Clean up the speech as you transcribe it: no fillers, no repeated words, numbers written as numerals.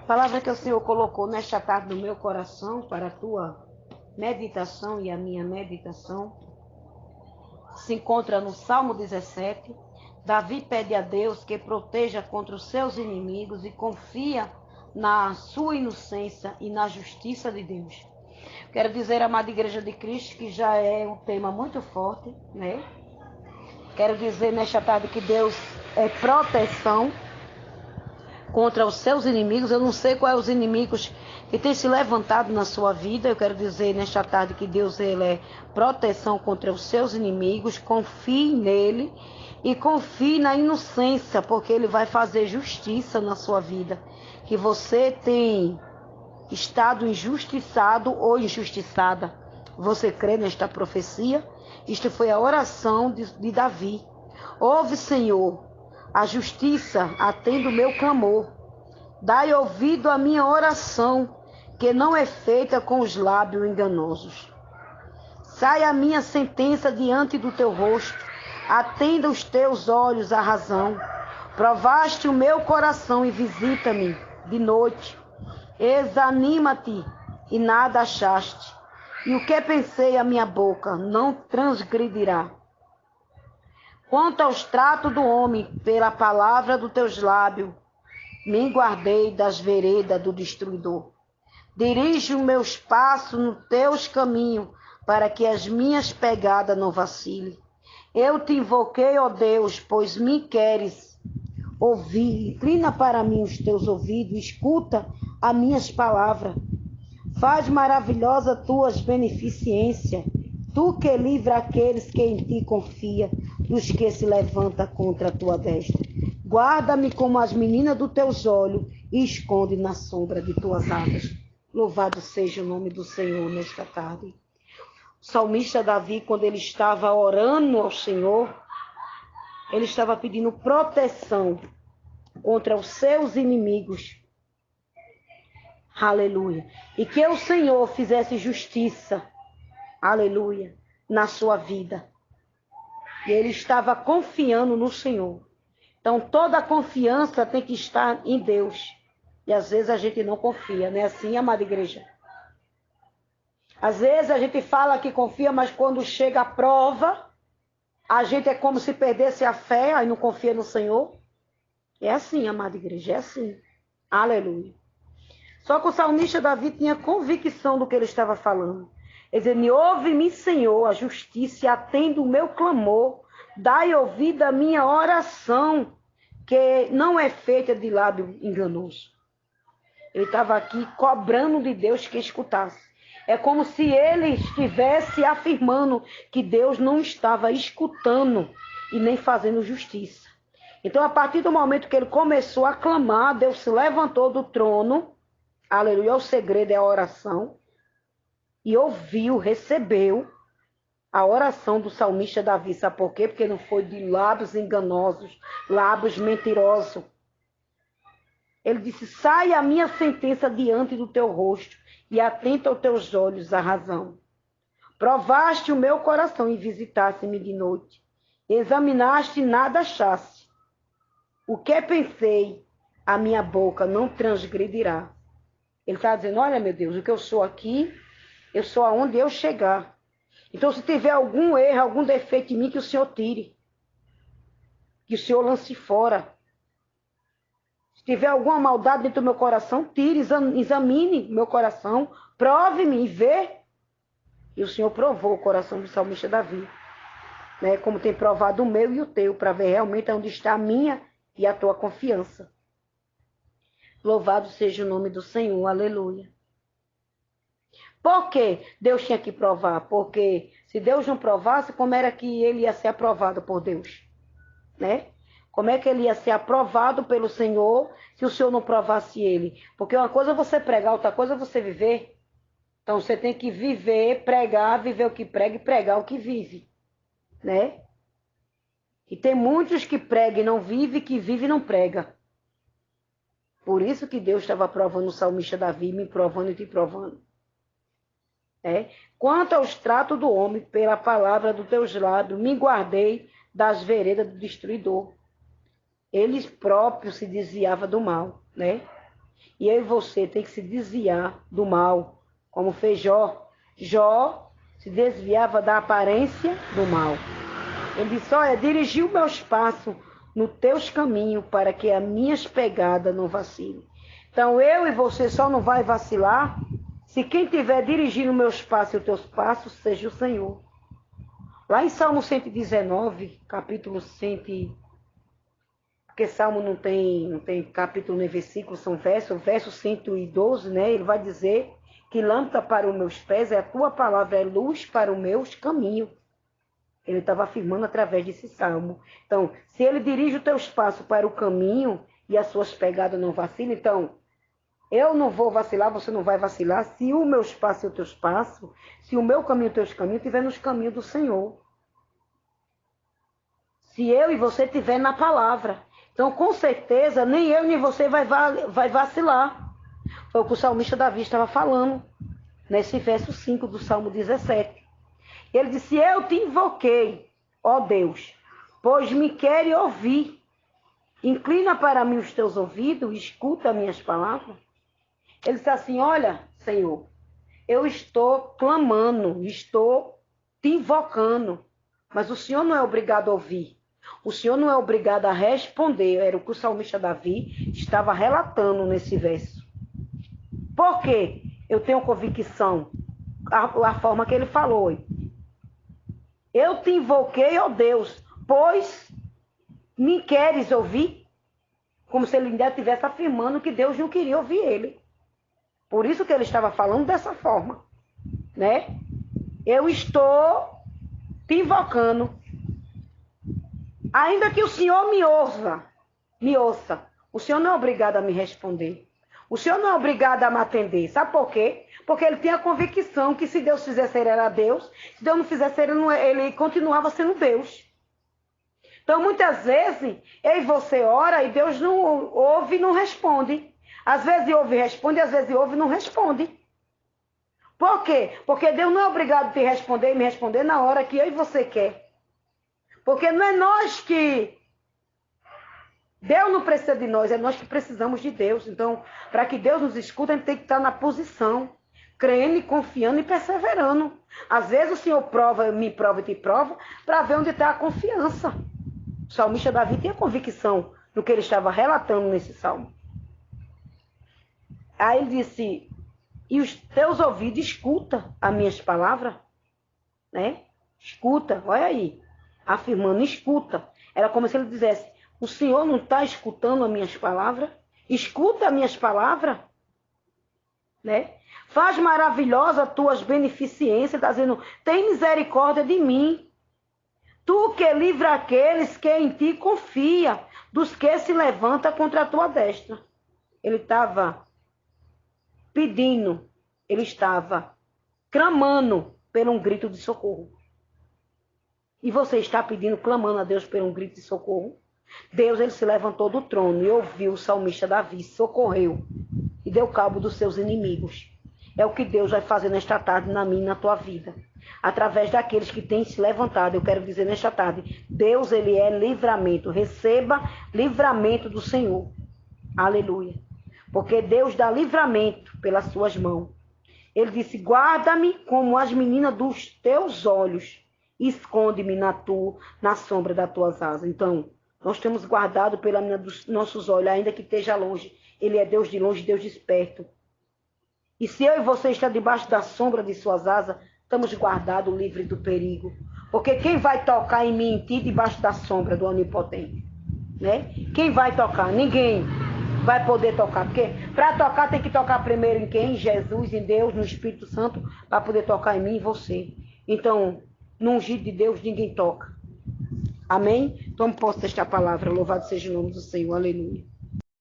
Palavra que o Senhor colocou nesta tarde no meu coração para a tua meditação e a minha meditação se encontra no Salmo 17. Davi pede a Deus que proteja contra os seus inimigos e confia na sua inocência e na justiça de Deus. Quero dizer, amada Igreja de Cristo, que já é um tema muito forte, né? Quero dizer nesta tarde que Deus é proteção contra os seus inimigos. Eu não sei quais os inimigos que têm se levantado na sua vida. Eu quero dizer nesta tarde que Deus ele é proteção contra os seus inimigos. Confie nele e confie na inocência, porque ele vai fazer justiça na sua vida. Que você tem estado injustiçado ou injustiçada. Você crê nesta profecia? Isto foi a oração de Davi. Ouve, Senhor, a justiça, atende o meu clamor. Dai ouvido à minha oração, que não é feita com os lábios enganosos. Sai a minha sentença diante do teu rosto, atenda os teus olhos a razão. Provaste o meu coração e visita-me de noite. Examina-te e nada achaste. E o que pensei a minha boca não transgredirá. Quanto aos tratos do homem, pela palavra dos teus lábios, me guardei das veredas do destruidor. Dirige os meus passos nos teus caminhos, para que as minhas pegadas não vacilem. Eu te invoquei, ó Deus, pois me queres ouvir. Inclina para mim os teus ouvidos, escuta as minhas palavras. Faz maravilhosa tuas beneficências, tu que livra aqueles que em ti confiam, dos que se levantam contra a tua destra. Guarda-me como as meninas dos teus olhos e esconde na sombra de tuas asas. Louvado seja o nome do Senhor nesta tarde. O salmista Davi, quando ele estava orando ao Senhor, ele estava pedindo proteção contra os seus inimigos. Aleluia. E que o Senhor fizesse justiça, aleluia, na sua vida. E ele estava confiando no Senhor. Então, toda a confiança tem que estar em Deus. E às vezes a gente não confia, não é assim, amada igreja? Às vezes a gente fala que confia, mas quando chega a prova, a gente é como se perdesse a fé, aí não confia no Senhor. É assim, amada igreja, é assim. Aleluia. Só que o salmista Davi tinha convicção do que ele estava falando. Ele dizia, ouve-me, Senhor, a justiça e atende o meu clamor. Dai ouvido à minha oração, que não é feita de lábio enganoso. Ele estava aqui cobrando de Deus que escutasse. É como se ele estivesse afirmando que Deus não estava escutando e nem fazendo justiça. Então, a partir do momento que ele começou a clamar, Deus se levantou do trono. Aleluia, o segredo é a oração. E ouviu, recebeu a oração do salmista Davi. Sabe por quê? Porque não foi de lábios enganosos, lábios mentirosos. Ele disse, sai a minha sentença diante do teu rosto e atenta aos teus olhos a razão. Provaste o meu coração e visitaste-me de noite. Examinaste e nada achaste. O que pensei, a minha boca não transgredirá. Ele está dizendo, olha, meu Deus, o que eu sou aqui, eu sou aonde eu chegar. Então, se tiver algum erro, algum defeito em mim, que o Senhor tire. Que o Senhor lance fora. Se tiver alguma maldade dentro do meu coração, tire, examine meu coração, prove-me e vê. E o Senhor provou o coração do salmista Davi. Né? Como tem provado o meu e o teu, para ver realmente onde está a minha e a tua confiança. Louvado seja o nome do Senhor, aleluia. Por que Deus tinha que provar? Porque se Deus não provasse, como era que ele ia ser aprovado por Deus? Né? Como é que ele ia ser aprovado pelo Senhor se o Senhor não provasse ele? Porque uma coisa é você pregar, outra coisa é você viver. Então você tem que viver, pregar, viver o que prega e pregar o que vive. Né? E tem muitos que pregam e não vivem, que vivem e não pregam. Por isso que Deus estava provando o salmista Davi, me provando e te provando. Quanto aos tratos do homem, pela palavra dos teus lábios, me guardei das veredas do destruidor. Eles próprios se desviavam do mal, né? E eu e você tem que se desviar do mal, como fez Jó. Jó se desviava da aparência do mal. Ele disse, olha, dirigi o meus passos no teus caminhos para que as minhas pegadas não vacilem. Então eu e você só não vai vacilar se quem estiver dirigindo meus passos e os teus passos seja o Senhor. Lá em Salmo 119, capítulo 100, porque Salmo não tem capítulo nem versículo, são versos, verso 112, né? Ele vai dizer que lâmpada para os meus pés é a tua palavra, é luz para os meus caminhos. Ele estava afirmando através desse salmo. Então, se ele dirige os teus passos para o caminho e as suas pegadas não vacilam, então, eu não vou vacilar, você não vai vacilar, se os meus passos e os teus passos, se o meu caminho e os teus caminhos estiver nos caminhos do Senhor. Se eu e você estiver na palavra. Então, com certeza, nem eu nem você vai vacilar. Foi o que o salmista Davi estava falando, nesse verso 5 do Salmo 17. Ele disse, eu te invoquei, ó Deus, pois me queres ouvir. Inclina para mim os teus ouvidos, escuta minhas palavras. Ele disse assim, olha, Senhor, eu estou clamando, estou te invocando, mas o Senhor não é obrigado a ouvir. O Senhor não é obrigado a responder. Era o que o salmista Davi estava relatando nesse verso. Por quê? Eu tenho convicção, a forma que ele falou. Eu te invoquei, ó Deus, pois me queres ouvir? Como se ele ainda estivesse afirmando que Deus não queria ouvir ele. Por isso que ele estava falando dessa forma, né? Eu estou te invocando. Ainda que o Senhor me ouça. O Senhor não é obrigado a me responder. O Senhor não é obrigado a me atender. Sabe por quê? Porque ele tinha a convicção que se Deus fizesse ele era Deus, se Deus não fizesse ele continuava sendo Deus. Então, muitas vezes, eu e você ora e Deus não ouve e não responde. Às vezes ouve e responde, às vezes ouve e não responde. Por quê? Porque Deus não é obrigado a te responder e me responder na hora que eu e você quer. Porque não é nós que... Deus não precisa de nós, é nós que precisamos de Deus. Então, para que Deus nos escute, a gente tem que estar na posição, crendo e confiando e perseverando. Às vezes o Senhor me prova e te prova, para ver onde está a confiança. O salmista Davi tinha convicção do que ele estava relatando nesse salmo. Aí ele disse, e os teus ouvidos escuta as minhas palavras, né? Escuta, olha aí, afirmando, escuta. Era como se ele dissesse, o Senhor não está escutando as minhas palavras? Escuta as minhas palavras, né? Faz maravilhosa as tuas beneficências, está dizendo, tem misericórdia de mim. Tu que livra aqueles que em ti confia, dos que se levanta contra a tua destra. Ele estava pedindo, ele estava clamando por um grito de socorro. E você está pedindo, clamando a Deus por um grito de socorro? Deus, ele se levantou do trono e ouviu o salmista Davi, socorreu e deu cabo dos seus inimigos. É o que Deus vai fazer nesta tarde na minha e na tua vida. Através daqueles que têm se levantado, eu quero dizer nesta tarde, Deus, ele é livramento. Receba livramento do Senhor. Aleluia. Porque Deus dá livramento pelas suas mãos. Ele disse, guarda-me como as meninas dos teus olhos. Esconde-me na sombra das tuas asas. Então, nós temos guardado pela menina dos nossos olhos, ainda que esteja longe. Ele é Deus de longe, Deus de perto. E se eu e você está debaixo da sombra de suas asas, estamos guardados, livres do perigo. Porque quem vai tocar em mim e em ti debaixo da sombra do Onipotente? Né? Quem vai tocar? Ninguém vai poder tocar. Porque para tocar tem que tocar primeiro em quem? Em Jesus, em Deus, no Espírito Santo, para poder tocar em mim e você. Então, no ungido de Deus ninguém toca. Amém? Então posso esta palavra. Louvado seja o nome do Senhor. Aleluia.